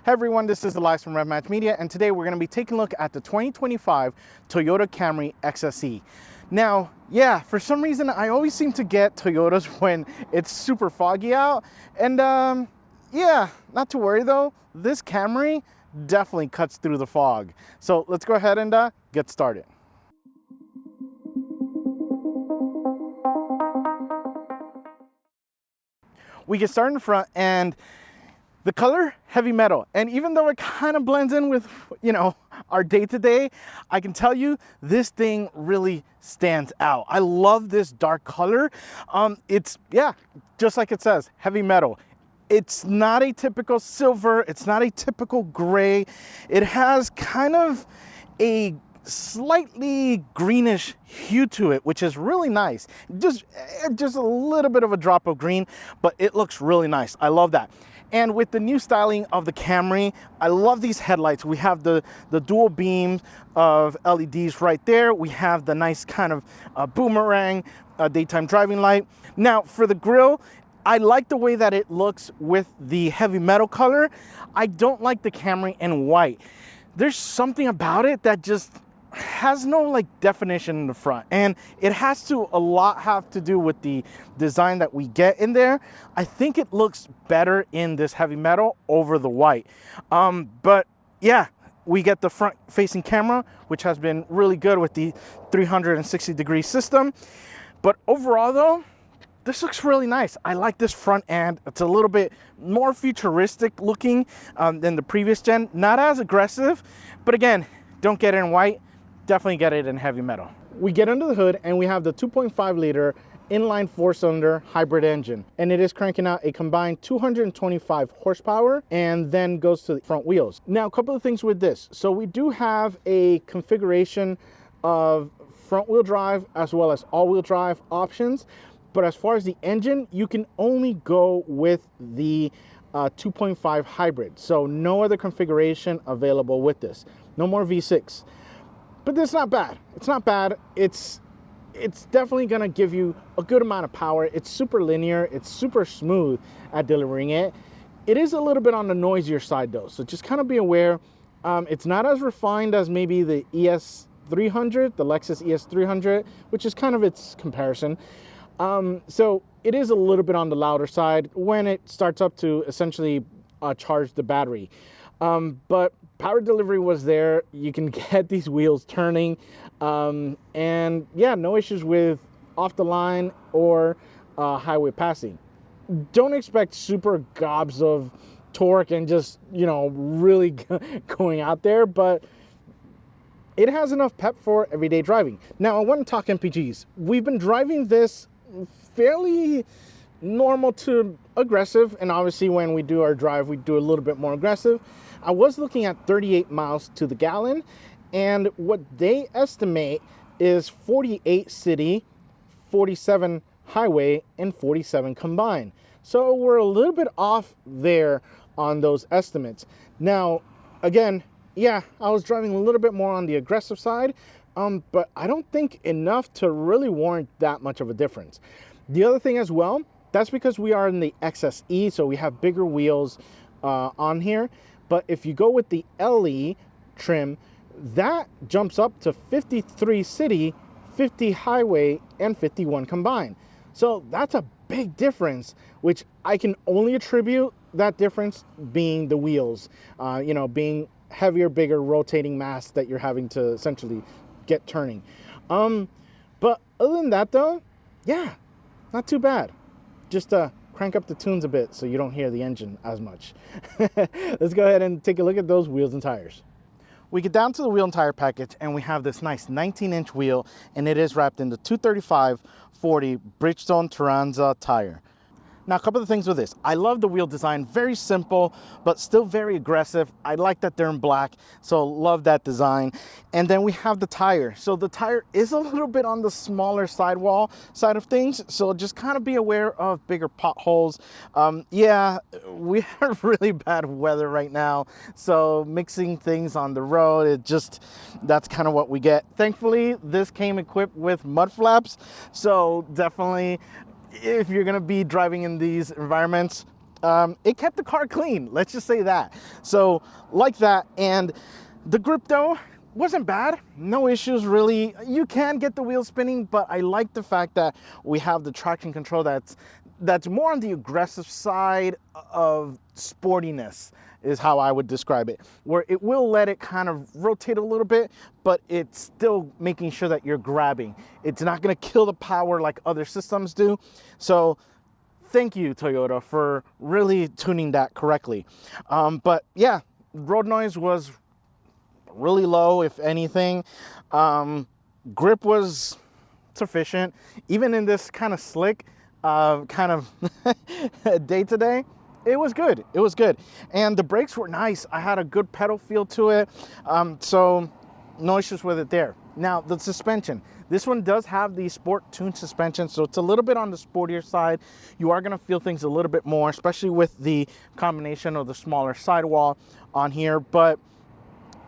Hey everyone, this is Elias from RevMatch Media, and today we're going to be taking a look at the 2025 Toyota Camry XSE. Now, yeah, for some reason I always seem to get Toyotas when it's super foggy out, and yeah, not to worry though, this Camry definitely cuts through the fog. So let's go ahead and get started. We get started in the front, and the color, heavy metal. And even though it kind of blends in with, you know, our day-to-day, I can tell you this thing really stands out. I love this dark color. It's, yeah, just like it says, heavy metal. It's not a typical silver. It's not a typical gray. It has kind of a slightly greenish hue to it, which is really nice. Just a little bit of a drop of green, but it looks really nice. I love that. And with the new styling of the Camry, I love these headlights. We have the dual beams of LEDs right there. We have the nice kind of boomerang daytime driving light. Now for the grille, I like the way that it looks with the heavy metal color. I don't like the Camry in white. There's something about it that just has no like definition in the front, and it has to a lot have to do with the design that we get in there. I think it looks better in this heavy metal over the white. But yeah, we get the front facing camera, which has been really good with the 360-degree system. But overall though, this looks really nice. I like this front end. It's a little bit more futuristic looking than the previous gen. Not as aggressive, but again, don't get it in white. Definitely get it in heavy metal. We get under the hood and we have the 2.5 liter inline 4-cylinder hybrid engine, and it is cranking out a combined 225 horsepower and then goes to the front wheels. Now, a couple of things with this. So we do have a configuration of front wheel drive as well as all-wheel drive options, but as far as the engine, you can only go with the 2.5 hybrid. So no other configuration available with this. No more V6. But that's not bad. It's not bad. It's definitely gonna give you a good amount of power. It's super linear. It's super smooth at delivering it. It is a little bit on the noisier side though, so just kind of be aware. It's not as refined as maybe the ES300, the Lexus ES300, which is kind of its comparison. So it is a little bit on the louder side when it starts up to essentially charge the battery. But power delivery was there. You can get these wheels turning, and yeah, no issues with off the line or highway passing. Don't expect super gobs of torque and just, you know, really going out there, but it has enough pep for everyday driving. Now, I want to talk MPGs. We've been driving this fairly normal to aggressive, and obviously when we do our drive, we do a little bit more aggressive. I was looking at 38 miles to the gallon, and what they estimate is 48 city, 47 highway, and 47 combined. So we're a little bit off there on those estimates. Now, again, yeah, I was driving a little bit more on the aggressive side, but I don't think enough to really warrant that much of a difference. The other thing as well, that's because we are in the XSE, so we have bigger wheels on here. But if you go with the LE trim, that jumps up to 53 city, 50 highway, and 51 combined. So that's a big difference, which I can only attribute that difference being the wheels, you know, being heavier, bigger, rotating mass that you're having to essentially get turning. But other than that though, yeah, not too bad. Just crank up the tunes a bit so you don't hear the engine as much. Let's go ahead and take a look at those wheels and tires. We get down to the wheel and tire package, and we have this nice 19-inch wheel, and it is wrapped in the 235/40 Bridgestone Turanza tire. Now, a couple of things with this. I love the wheel design, very simple, but still very aggressive. I like that they're in black, so love that design. And then we have the tire. So the tire is a little bit on the smaller sidewall side of things, so just kind of be aware of bigger potholes. Yeah, we have really bad weather right now, so mixing things on the road, that's kind of what we get. Thankfully, this came equipped with mud flaps, so definitely if you're gonna be driving in these environments, it kept the car clean. Let's just say that. So like that. And the grip though wasn't bad. No issues really. You can get the wheel spinning, but I like the fact that we have the traction control that's more on the aggressive side of sportiness, is how I would describe it, where it will let it kind of rotate a little bit, but it's still making sure that you're grabbing. It's not going to kill the power like other systems do. So thank you, Toyota, for really tuning that correctly. But yeah, road noise was really low, if anything. Grip was sufficient, even in this kind of slick kind of day to day. It was good. It was good. And the brakes were nice. I had a good pedal feel to it. So no issues with it there. Now the suspension. This one does have the sport tuned suspension, so it's a little bit on the sportier side. You are going to feel things a little bit more, especially with the combination of the smaller sidewall on here. But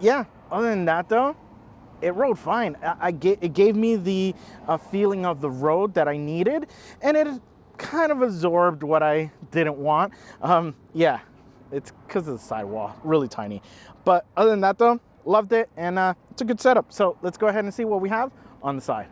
yeah, other than that though, it rode fine. It gave me the feeling of the road that I needed, and it kind of absorbed what I didn't want. Yeah, it's because of the sidewall, really tiny. But other than that though, loved it, and it's a good setup. So let's go ahead and see what we have on the side.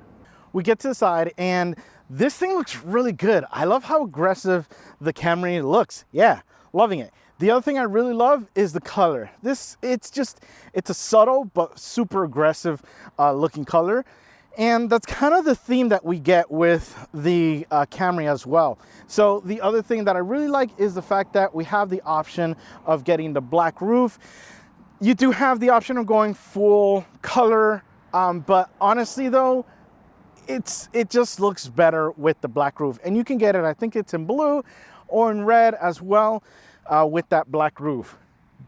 We get to the side, and this thing looks really good. I love how aggressive the Camry looks. Yeah, loving it. The other thing I really love is the color. It's a subtle but super aggressive looking color. And that's kind of the theme that we get with the Camry as well. So the other thing that I really like is the fact that we have the option of getting the black roof. You do have the option of going full color, but honestly though, it just looks better with the black roof. And you can get it, I think it's in blue or in red as well, with that black roof.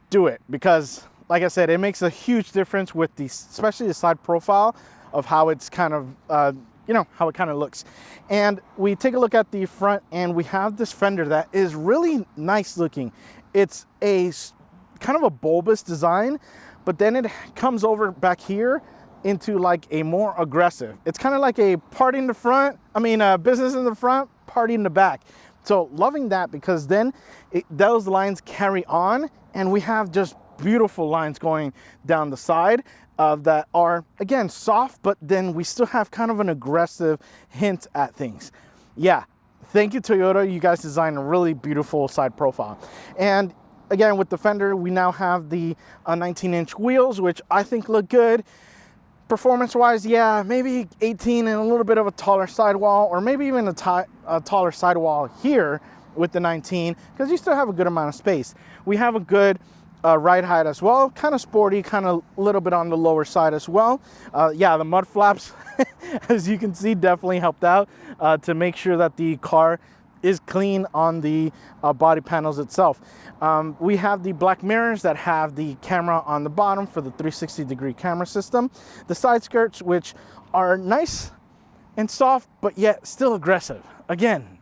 Do it, because like I said, it makes a huge difference with especially the side profile of how it's kind of, how it kind of looks. And we take a look at the front, and we have this fender that is really nice looking. It's a kind of a bulbous design, but then it comes over back here into like a more aggressive. It's kind of like a party in the front, business in the front, party in the back. So loving that, because then those lines carry on, and we have just beautiful lines going down the side that are, again, soft, but then we still have kind of an aggressive hint at things. Yeah, thank you, Toyota. You guys designed a really beautiful side profile. And again, with the fender, we now have the 19-inch wheels, which I think look good. Performance-wise, yeah, maybe 18 and a little bit of a taller sidewall, or maybe even a taller sidewall here with the 19, because you still have a good amount of space. We have a good ride height as well, kind of sporty, kind of a little bit on the lower side as well. Yeah, the mud flaps, as you can see, definitely helped out to make sure that the car is clean on the body panels itself. We have the black mirrors that have the camera on the bottom for the 360-degree camera system. The side skirts, which are nice and soft, but yet still aggressive. Again,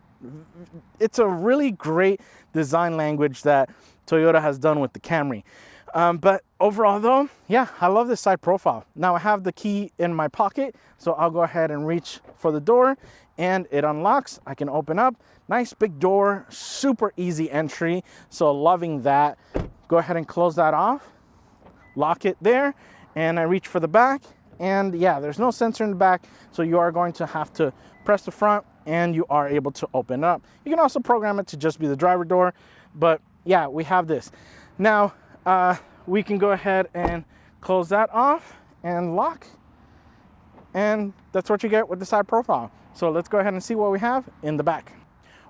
it's a really great design language that Toyota has done with the Camry. But overall though, yeah, I love this side profile. Now I have the key in my pocket, so I'll go ahead and reach for the door, and it unlocks. I can open up. Nice big door, super easy entry, so loving that. Go ahead and close that off, lock it there, and I reach for the back, and yeah, there's no sensor in the back, so you are going to have to press the front, and you are able to open it up. You can also program it to just be the driver door, but yeah, we have this. Now, we can go ahead and close that off and lock, and that's what you get with the side profile. So let's go ahead and see what we have in the back.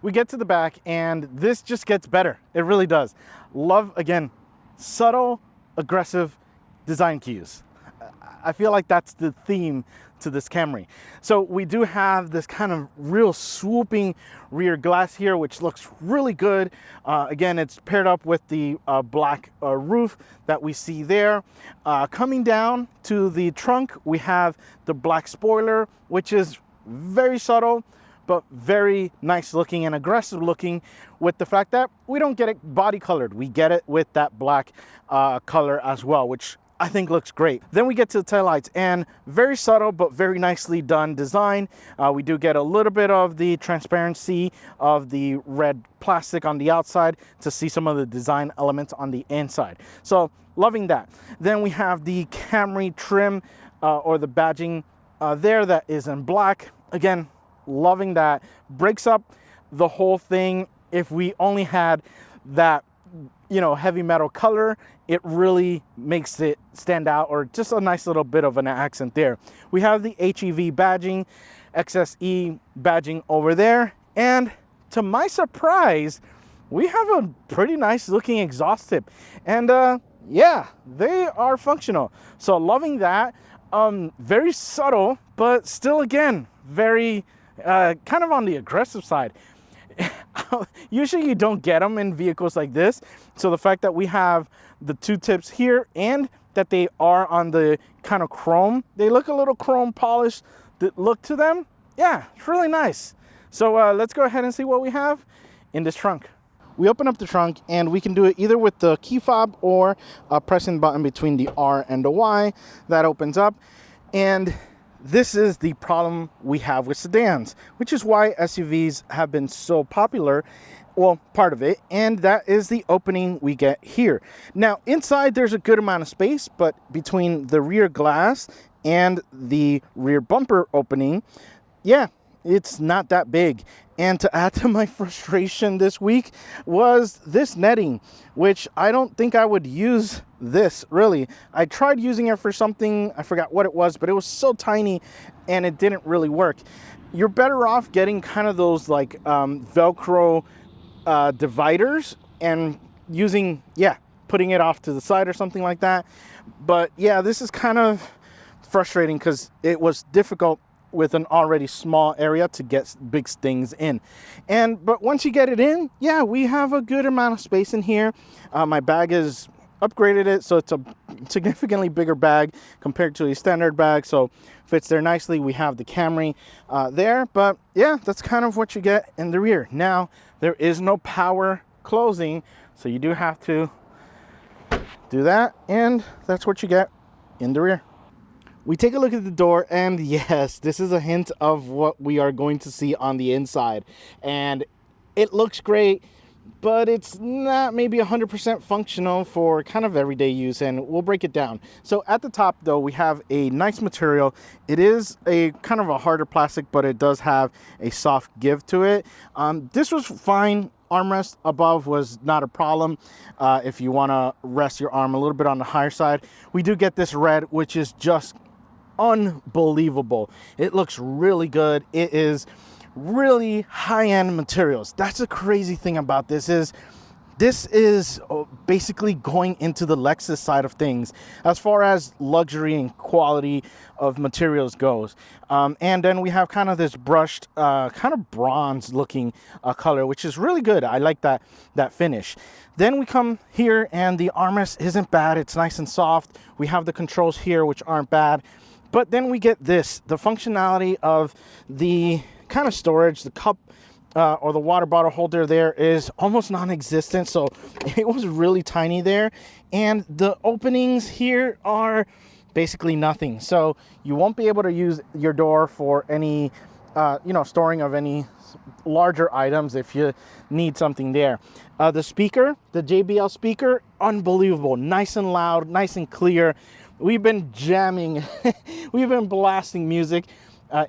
We get to the back, and this just gets better. It really does. Love, again, subtle, aggressive design cues. I feel like that's the theme to this Camry. So we do have this kind of real swooping rear glass here, which looks really good. Again, it's paired up with the black roof that we see there. Coming down to the trunk, we have the black spoiler, which is very subtle, but very nice looking and aggressive looking, with the fact that we don't get it body colored. We get it with that black color as well, which I think looks great. Then we get to the taillights, and very subtle but very nicely done design. We do get a little bit of the transparency of the red plastic on the outside to see some of the design elements on the inside. So loving that. Then we have the Camry trim or the badging there that is in black. Again, loving that. Breaks up the whole thing. If we only had that, you know, heavy metal color, it really makes it stand out, or just a nice little bit of an accent there. We have the HEV badging, XSE badging over there, and to my surprise, we have a pretty nice looking exhaust tip, and yeah, they are functional. So loving that. Very subtle, but still, again, very kind of on the aggressive side. Usually you don't get them in vehicles like this, so the fact that we have the two tips here and that they are on the kind of chrome, they look a little chrome polished look to them. Yeah, it's really nice. So let's go ahead and see what we have in this trunk. We open up the trunk, and we can do it either with the key fob or pressing the button between the R and the Y. That opens up, and this is the problem we have with sedans, which is why SUVs have been so popular. Well, part of it, and that is the opening we get here. Now, inside there's a good amount of space, but between the rear glass and the rear bumper opening, yeah, it's not that big. And to add to my frustration this week was this netting, which I don't think I would use this, really. I tried using it for something, I forgot what it was, but it was so tiny and it didn't really work. You're better off getting kind of those like Velcro dividers and using, yeah, putting it off to the side or something like that. But yeah, this is kind of frustrating because it was difficult with an already small area to get big things in. But once you get it in, yeah, we have a good amount of space in here. My bag is upgraded it, so it's a significantly bigger bag compared to a standard bag, so fits there nicely. We have the Camry there, but yeah, that's kind of what you get in the rear. Now, there is no power closing, so you do have to do that, and that's what you get in the rear. We take a look at the door, and yes, this is a hint of what we are going to see on the inside. And it looks great, but it's not maybe 100% functional for kind of everyday use, and we'll break it down. So at the top, though, we have a nice material. It is a kind of a harder plastic, but it does have a soft give to it. This was fine. Armrest above was not a problem if you want to rest your arm a little bit on the higher side. We do get this red, which is just unbelievable. It looks really good. It is really high-end materials. That's the crazy thing about this is basically going into the Lexus side of things as far as luxury and quality of materials goes. And then we have kind of this brushed kind of bronze looking color, which is really good. I like that finish. Then we come here, and the armrest isn't bad. It's nice and soft. We have the controls here, which aren't bad. But then we get this, the functionality of the kind of storage, the cup or the water bottle holder there is almost non-existent. So it was really tiny there. And the openings here are basically nothing. So you won't be able to use your door for any, storing of any larger items if you need something there. The speaker, the JBL speaker, unbelievable. Nice and loud, nice and clear. We've been jamming, we've been blasting music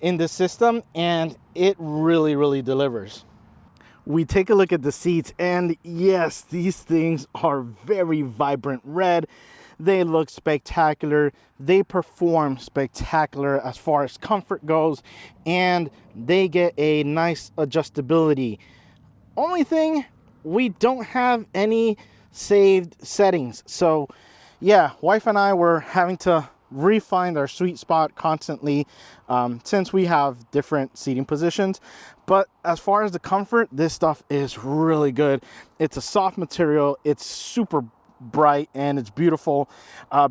in this system, and it really, really delivers. We take a look at the seats, and yes, these things are very vibrant red. They look spectacular. They perform spectacular as far as comfort goes, and they get a nice adjustability. Only thing, we don't have any saved settings. So yeah, wife and I were having to refine our sweet spot constantly since we have different seating positions. But as far as the comfort, this stuff is really good. It's a soft material. It's super bright and it's beautiful.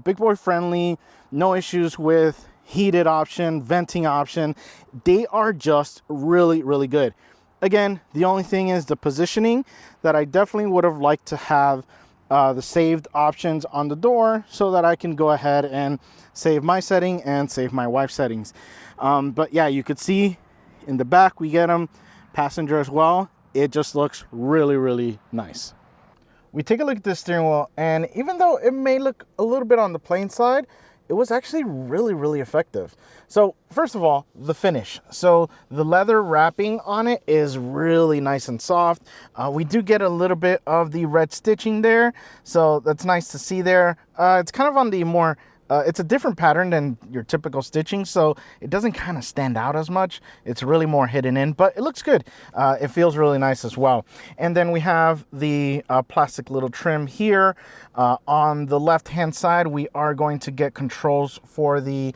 Big boy friendly. No issues with heated option, venting option. They are just really, really good. Again, the only thing is the positioning that I definitely would have liked to have the saved options on the door so that I can go ahead and save my setting and save my wife's settings. But yeah, you could see in the back we get them passenger as well. It just looks really, really nice. We take a look at this steering wheel, and even though it may look a little bit on the plain side, it was actually really, really effective. So first of all, the finish. So the leather wrapping on it is really nice and soft. We do get a little bit of the red stitching there, so that's nice to see there. It's kind of on the more it's a different pattern than your typical stitching, so it doesn't kind of stand out as much. It's really more hidden in, but it looks good. It feels really nice as well. And then we have the plastic little trim here. On the left-hand side, we are going to get controls for the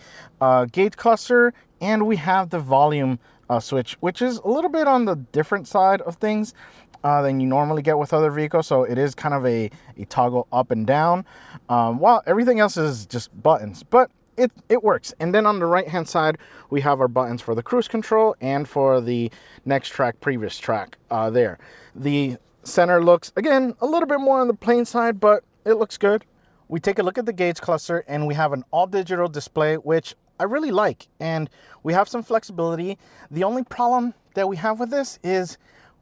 gauge cluster, and we have the volume switch, which is a little bit on the different side of things than you normally get with other vehicles. So it is kind of a toggle up and down, while everything else is just buttons, but it works. And then on the right hand side, we have our buttons for the cruise control and for the next track, previous track there. The center looks, again, a little bit more on the plain side, but it looks good. We take a look at the gauge cluster, and we have an all digital display, which I really like, and we have some flexibility. The only problem that we have with this is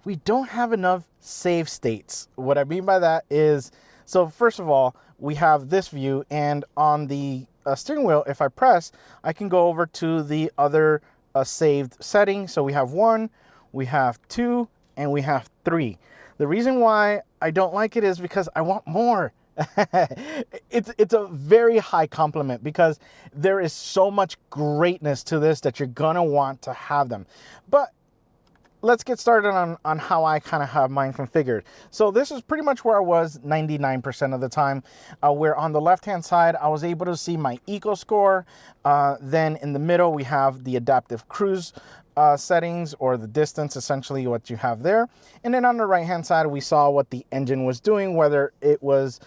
we don't have enough save states. What I mean by that is, so first of all, we have this view, and on the steering wheel, if I press, I can go over to the other saved setting. So we have 1, we have 2, and we have 3. The reason why I don't like it is because I want more. It's a very high compliment, because there is so much greatness to this that you're gonna want to have them. But let's get started on how I kind of have mine configured. So this is pretty much where I was 99% of the time, where on the left-hand side, I was able to see my eco score. Then in the middle, we have the adaptive cruise settings, or the distance, essentially what you have there. And then on the right-hand side, we saw what the engine was doing, whether it was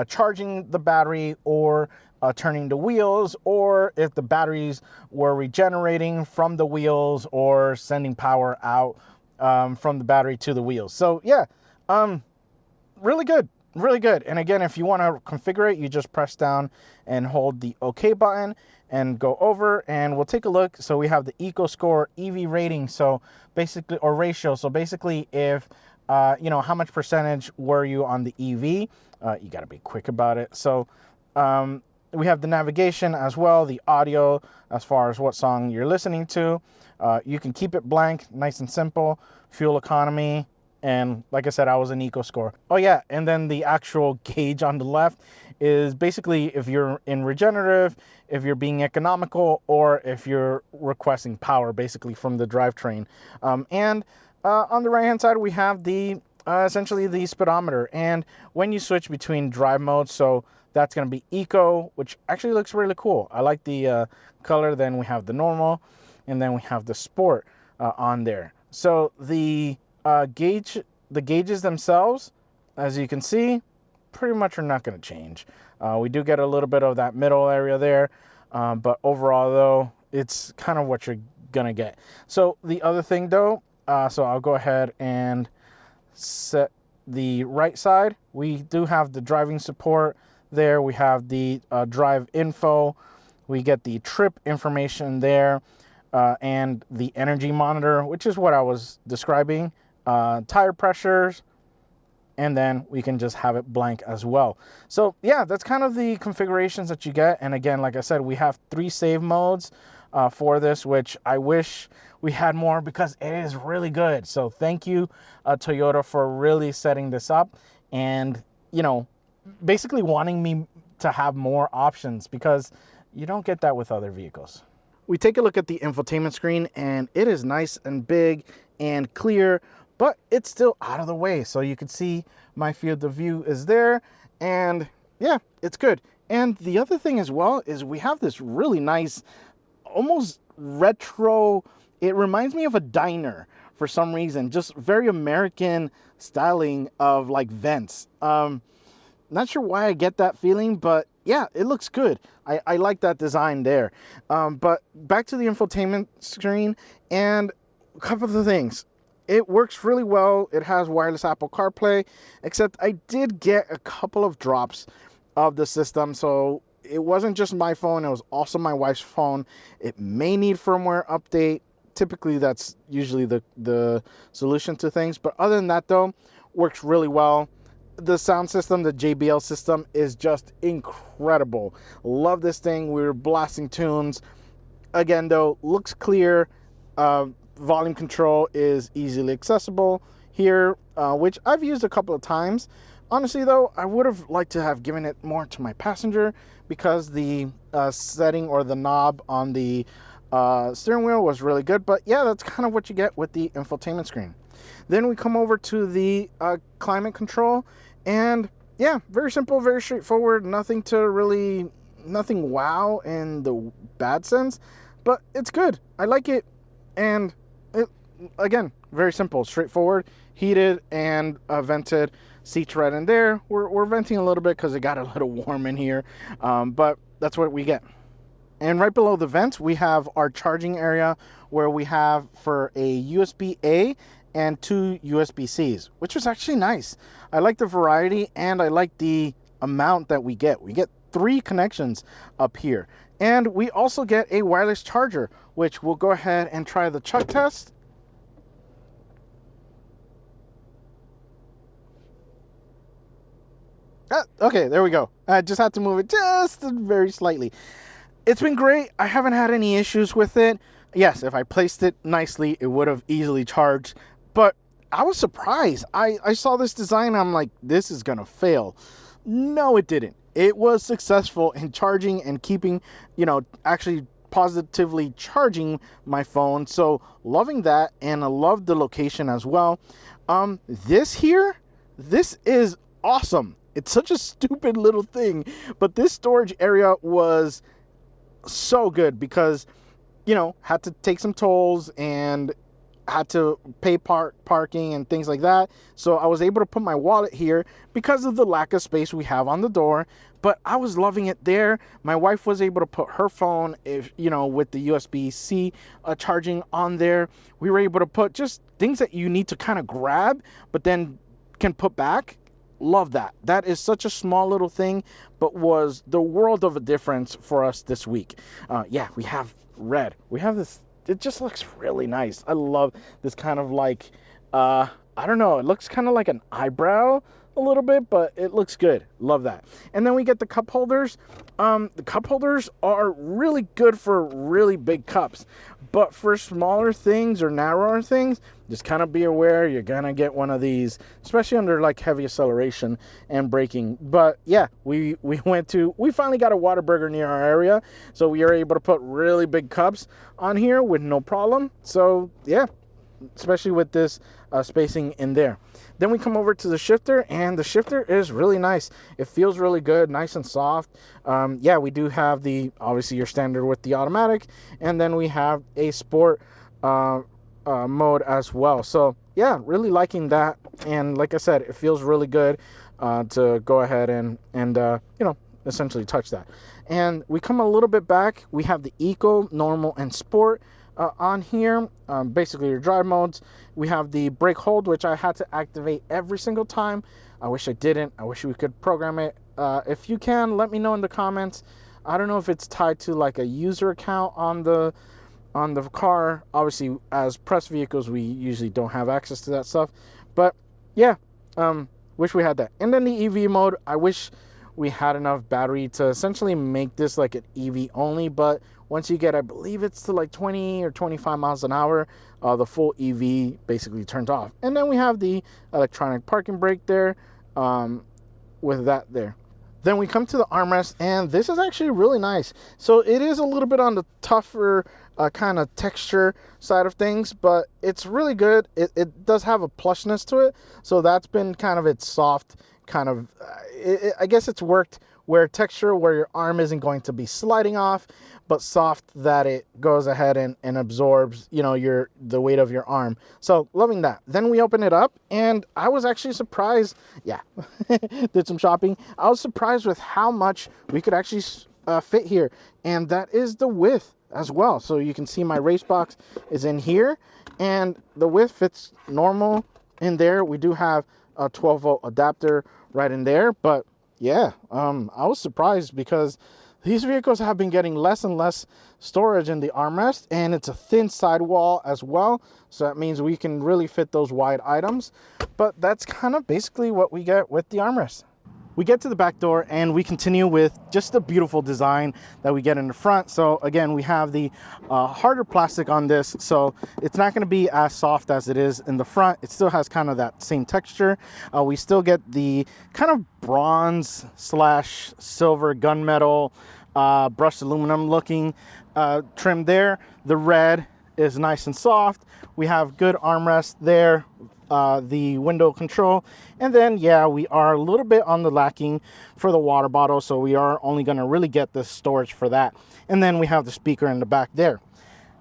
charging the battery, or turning the wheels, or if the batteries were regenerating from the wheels or sending power out from the battery to the wheels. So yeah, really good, really good. And again, if you want to configure it, you just press down and hold the OK button and go over, and we'll take a look. So we have the Eco Score EV rating, so basically, or ratio. So basically, if you know, how much percentage were you on the EV, you got to be quick about it. So we have the navigation as well, the audio as far as what song you're listening to. You can keep it blank, nice and simple. Fuel economy, and like I said, I was an eco score. Oh yeah, and then the actual gauge on the left is basically if you're in regenerative, if you're being economical, or if you're requesting power, basically from the drivetrain. And on the right hand side, we have the essentially the speedometer, and when you switch between drive modes, so that's going to be eco, which actually looks really cool. I like the color. Then we have the normal, and then we have the sport on there. So the gauges themselves, as you can see, pretty much are not going to change. We do get a little bit of that middle area there, but overall though, it's kind of what you're going to get. So the other thing though, so I'll go ahead and set the right side. We do have the driving support there. We have the drive info. We get the trip information there, and the energy monitor, which is what I was describing, tire pressures, and then we can just have it blank as well. So yeah, that's kind of the configurations that you get. And again, like I said, we have 3 save modes for this, which I wish we had more, because it is really good. So thank you, Toyota, for really setting this up, and you know, basically wanting me to have more options, because you don't get that with other vehicles. We take a look at the infotainment screen, and it is nice and big and clear, but it's still out of the way. So you can see my field of view is there, and yeah, it's good. And the other thing as well is we have this really nice, almost retro, it reminds me of a diner for some reason, just very American styling of like vents. Not sure why I get that feeling, but yeah, it looks good. I like that design there. But back to the infotainment screen, and a couple of the things. it works really well. It has wireless Apple CarPlay, except I did get a couple of drops of the system. So it wasn't just my phone, it was also my wife's phone. It may need firmware update. Typically, that's usually the solution to things. But other than that, though, works really well. The sound system, the JBL system, is just incredible. Love this thing. We were blasting tunes. Again, though, looks clear. Volume control is easily accessible here, which I've used a couple of times. Honestly, though, I would have liked to have given it more to my passenger because the setting or the knob on the steering wheel was really good. But yeah, that's kind of what you get with the infotainment screen. Then we come over to the climate control, and yeah, very simple, very straightforward. Nothing wow in the bad sense, but it's good. I like it. And it, again, very simple, straightforward, heated and vented seats right in there. We're venting a little bit because it got a little warm in here, but that's what we get. And right below the vents, we have our charging area where we have for a USB-A and 2 USB-Cs, which was actually nice. I like the variety and I like the amount that we get. We get 3 connections up here. And we also get a wireless charger, which we'll go ahead and try the chuck test. Okay, there we go. I just had to move it just very slightly. It's been great. I haven't had any issues with it. Yes, if I placed it nicely, it would have easily charged. But I was surprised. I saw this design, I'm like, this is going to fail. No, it didn't. It was successful in charging and keeping, actually positively charging my phone. So loving that, and I love the location as well. This is awesome. It's such a stupid little thing, but this storage area was so good because, had to take some tolls and had to pay parking and things like that. So I was able to put my wallet here because of the lack of space we have on the door. But I was loving it there. My wife was able to put her phone, with the USB-C charging on there. We were able to put just things that you need to kind of grab, but then can put back. Love that. That is such a small little thing, but was the world of a difference for us this week. We have red. We have this. It just looks really nice. I love this kind of like, I don't know. It looks kind of like an eyebrow a little bit, but it looks good. Love that. And then we get the cup holders. The cup holders are really good for really big cups, but for smaller things or narrower things, just kind of be aware you're gonna get one of these, especially under like heavy acceleration and braking. But yeah, we finally got a Whataburger near our area, so we are able to put really big cups on here with no problem. So yeah, especially with this spacing in there. Then we come over to the shifter, and the shifter is really nice. It feels really good, nice and soft. We do have obviously your standard with the automatic, and then we have a sport mode as well. So yeah, really liking that. And like I said, it feels really good to go ahead and essentially touch that. And we come a little bit back. We have the Eco, Normal, and Sport on here. Basically your drive modes. We have the brake hold, which I had to activate every single time. I wish I didn't. I wish we could program it. If you can, let me know in the comments. I don't know if it's tied to like a user account on the car. Obviously, as press vehicles, we usually don't have access to that stuff. But yeah, wish we had that. And then the EV mode, I wish we had enough battery to essentially make this like an EV only. But once you get, I believe it's to like 20 or 25 miles an hour, the full EV basically turns off. And then we have the electronic parking brake there, with that there. Then we come to the armrest, and this is actually really nice. So it is a little bit on the tougher kind of texture side of things, but it's really good. It does have a plushness to it, so that's been kind of its soft kind of, I guess it's worked where texture where your arm isn't going to be sliding off, but soft that it goes ahead and absorbs, the weight of your arm. So loving that. Then we open it up, and I was actually surprised. Yeah, did some shopping. I was surprised with how much we could actually fit here, and that is the width as well. So you can see my race box is in here, and the width fits normal in there. We do have a 12-volt adapter right in there, but yeah, I was surprised because these vehicles have been getting less and less storage in the armrest, and it's a thin sidewall as well. So that means we can really fit those wide items, but that's kind of basically what we get with the armrest. We get to the back door and we continue with just the beautiful design that we get in the front. So again, we have the harder plastic on this, so it's not going to be as soft as it is in the front. It still has kind of that same texture. We still get the kind of bronze slash silver gunmetal brushed aluminum looking trim there. The red is nice and soft. We have good armrest there, the window control, and then yeah, we are a little bit on the lacking for the water bottle, so we are only going to really get the storage for that. And then we have the speaker in the back there.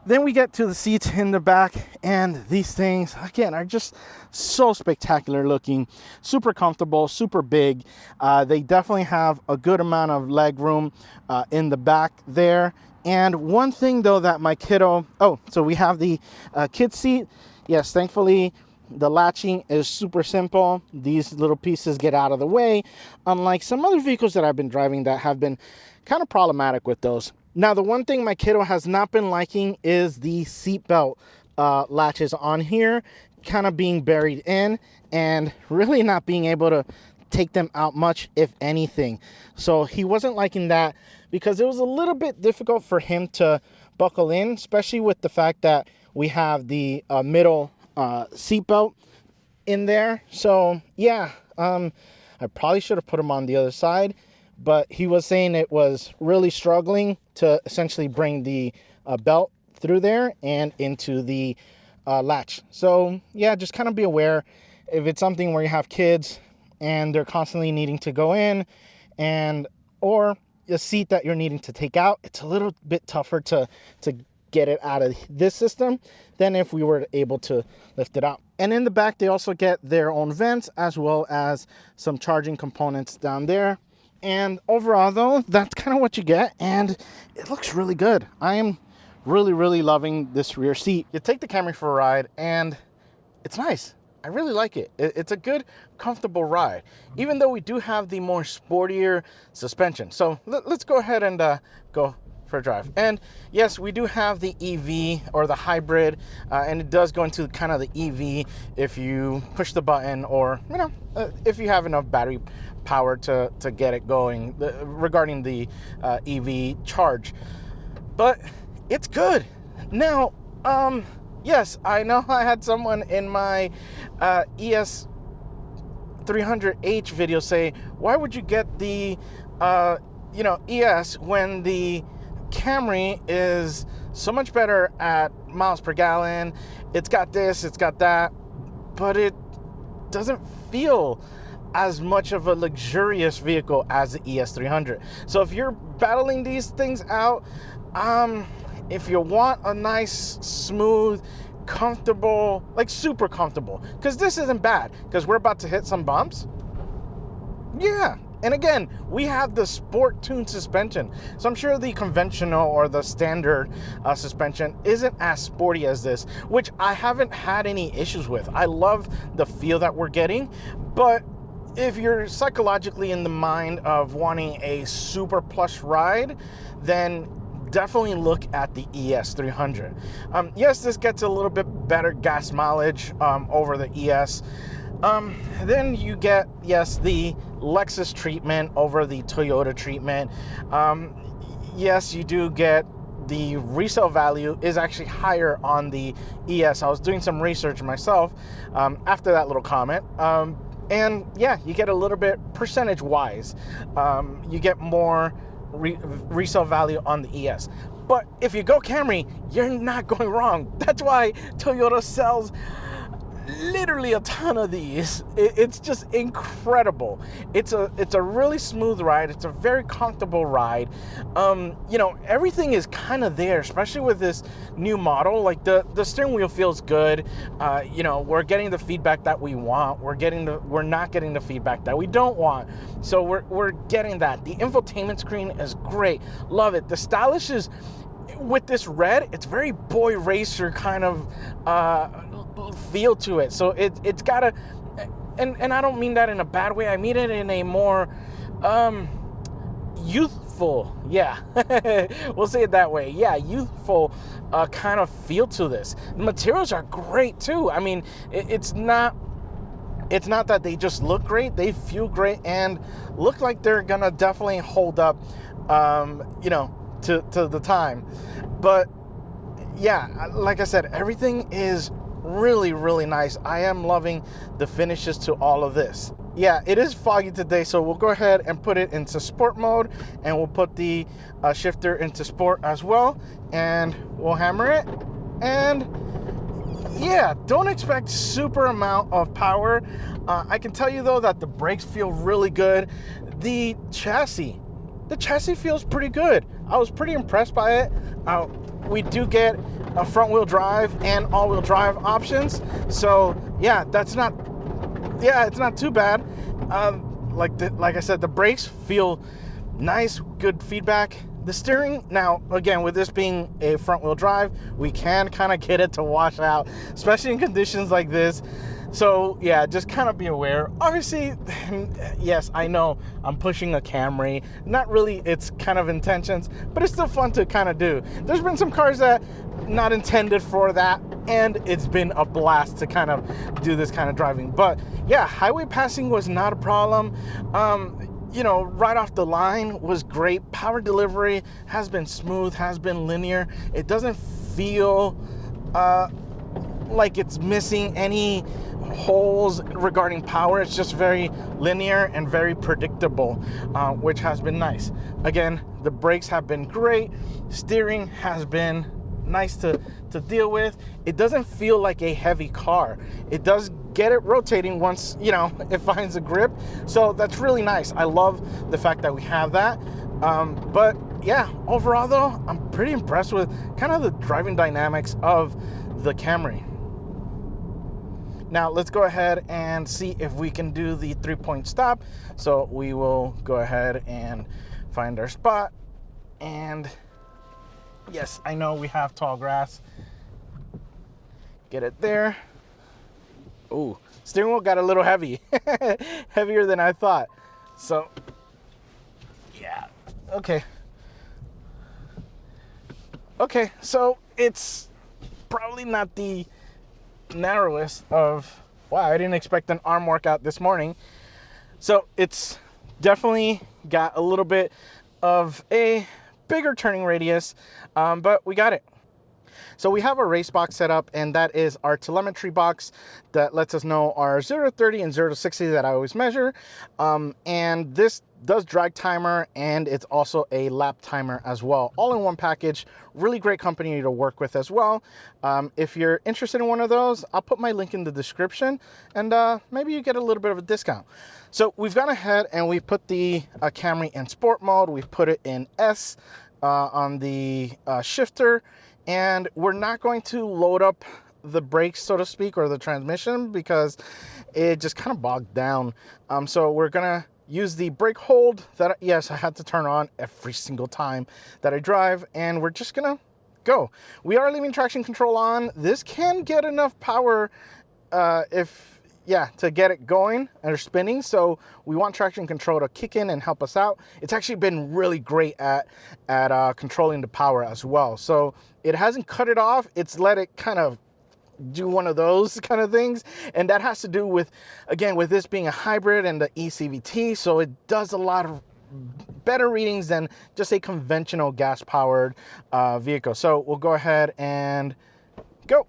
Then we get to the seats in the back, and these things again are just so spectacular looking, super comfortable, super big. They definitely have a good amount of leg room in the back there. And one thing though that my kiddo, so we have the kid seat. Yes, thankfully the latching is super simple. These little pieces get out of the way, unlike some other vehicles that I've been driving that have been kind of problematic with those. Now, the one thing my kiddo has not been liking is the seatbelt latches on here, kind of being buried in and really not being able to take them out much, if anything. So he wasn't liking that because it was a little bit difficult for him to buckle in, especially with the fact that we have the middle seatbelt in there. So yeah, I probably should have put him on the other side, but he was saying it was really struggling to essentially bring the belt through there and into the latch. So yeah, just kind of be aware if it's something where you have kids and they're constantly needing to go in, and or a seat that you're needing to take out, it's a little bit tougher to get it out of this system than if we were able to lift it out. And in the back, they also get their own vents as well as some charging components down there. And overall though, that's kind of what you get, and it looks really good. I am really loving this rear seat. You take the Camry for a ride and it's nice. I really like it. It's a good, comfortable ride, even though we do have the more sportier suspension. So let's go ahead and go for a drive. And yes, we do have the EV or the hybrid, and it does go into kind of the EV if you push the button, or if you have enough battery power to get it going regarding the EV charge. But it's good. Now, yes, I know I had someone in my ES300H video say, why would you get the ES when the Camry is so much better at miles per gallon? It's got this, it's got that, but it doesn't feel as much of a luxurious vehicle as the ES300. So if you're battling these things out, if you want a nice, smooth, comfortable, like super comfortable, because this isn't bad, because we're about to hit some bumps. Yeah. And again, we have the sport tuned suspension. So I'm sure the conventional or the standard suspension isn't as sporty as this, which I haven't had any issues with. I love the feel that we're getting, but if you're psychologically in the mind of wanting a super plush ride, then definitely look at the ES300. Yes, this gets a little bit better gas mileage over the ES. Then you get, yes, the Lexus treatment over the Toyota treatment. Yes, you do get the resale value is actually higher on the ES. I was doing some research myself after that little comment. And yeah, you get a little bit percentage wise. You get more resale value on the ES. But if you go Camry, you're not going wrong. That's why Toyota sells literally a ton of these. It's just incredible. It's a really smooth ride. It's a very comfortable ride. Everything is kind of there, especially with this new model. Like the steering wheel feels good. We're getting the feedback that we want. We're not getting the feedback that we don't want. So we're getting that. The infotainment screen is great. Love it. The stylish is with this red, it's very boy racer kind of feel to it. So it's got a, and I don't mean that in a bad way. I mean it in a more youthful, yeah, we'll say it that way. Yeah, youthful kind of feel to this. The materials are great too. I mean, it's not that they just look great, they feel great and look like they're gonna definitely hold up, you know, to the time. But yeah, like I said, everything is really, really nice. I am loving the finishes to all of this. Yeah, it is foggy today, so we'll go ahead and put it into sport mode, and we'll put the shifter into sport as well, and we'll hammer it. And yeah, don't expect super amount of power. I can tell you though that the brakes feel really good. The chassis feels pretty good. I was pretty impressed by it. We do get a front wheel drive and all wheel drive options. So yeah, it's not too bad. Like I said, the brakes feel nice, good feedback. The steering, now again, with this being a front wheel drive, we can kind of get it to wash out, especially in conditions like this. So yeah, just kind of be aware. Obviously, yes, I know I'm pushing a Camry, not really its kind of intentions, but it's still fun to kind of do. There's been some cars that not intended for that, and it's been a blast to kind of do this kind of driving. But yeah, highway passing was not a problem. You know, right off the line was great. Power delivery has been smooth, has been linear. It doesn't feel like it's missing any holes regarding power. It's just very linear and very predictable, which has been nice. Again, the brakes have been great. Steering has been nice to deal with. It doesn't feel like a heavy car. It does get it rotating once, you know, it finds a grip. So that's really nice. I love the fact that we have that. But yeah, overall though, I'm pretty impressed with kind of the driving dynamics of the Camry. Now let's go ahead and see if we can do the 3-point stop. So we will go ahead and find our spot. And yes, I know we have tall grass. Get it there. Ooh, steering wheel got a little heavy. Heavier than I thought. So, yeah, okay. Okay, so it's probably not the narrowest of, wow, I didn't expect an arm workout this morning. So it's definitely got a little bit of a bigger turning radius, but we got it. So we have a race box set up, and that is our telemetry box that lets us know our 0 to 30 and 0 to 60 that I always measure. And this does drag timer, and it's also a lap timer as well. All in one package. Really great company to work with as well. If you're interested in one of those, I'll put my link in the description, and maybe you get a little bit of a discount. So we've gone ahead and we've put the Camry in sport mode. We've put it in S on the shifter. And we're not going to load up the brakes, so to speak, or the transmission, because it just kind of bogged down. So we're gonna use the brake hold that, yes, I had to turn on every single time that I drive, and we're just gonna go. We are leaving traction control on. This can get enough power to get it going and spinning. So we want traction control to kick in and help us out. It's actually been really great at controlling the power as well. So it hasn't cut it off. It's let it kind of do one of those kind of things. And that has to do with, again, with this being a hybrid and the eCVT. So it does a lot of better readings than just a conventional gas powered vehicle. So we'll go ahead and go.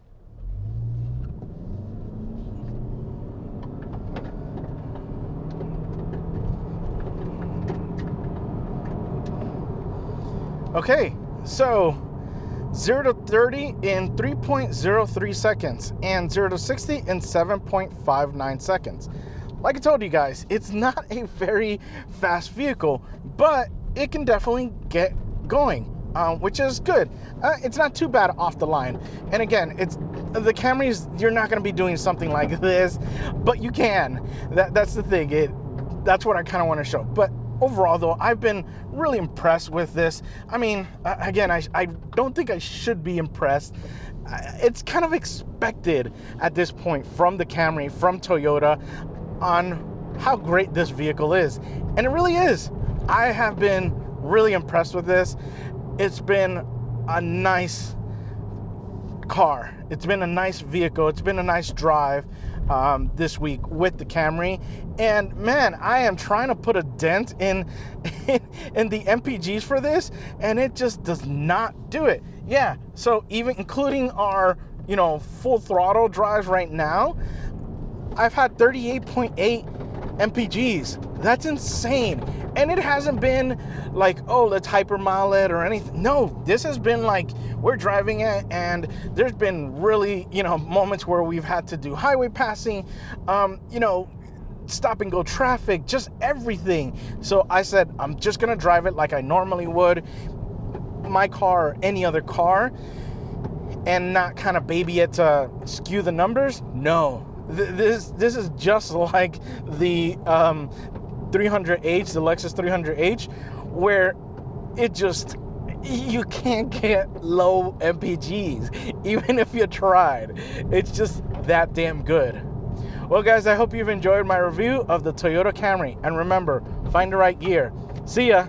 Okay, so 0 to 30 in 3.03 seconds and 0 to 60 in 7.59 seconds. Like I told you guys, it's not a very fast vehicle, but it can definitely get going, which is good. It's not too bad off the line. And again, it's the Camrys, you're not going to be doing something like this, but you can. That's the thing. That's what I kind of want to show. But overall though, I've been really impressed with this. I mean, again, I don't think I should be impressed. It's kind of expected at this point from the Camry, from Toyota, on how great this vehicle is. And it really is. I have been really impressed with this. It's been a nice car. It's been a nice vehicle. It's been a nice drive this week with the Camry. And man, I am trying to put a dent in the MPGs for this, and it just does not do it. Yeah, so even including our, you know, full throttle drives right now, I've had 38.8 MPGs. That's insane. And it hasn't been like, oh, let's hypermile it or anything. No, this has been like, we're driving it, and there's been really, you know, moments where we've had to do highway passing, you know, stop and go traffic, just everything. So I said, I'm just gonna drive it like I normally would my car or any other car, and not kind of baby it to skew the numbers. No, this is just like the 300H, the Lexus 300H, where it just, you can't get low MPGs, even if you tried. It's just that damn good. Well, guys, I hope you've enjoyed my review of the Toyota Camry. And remember, find the right gear. See ya.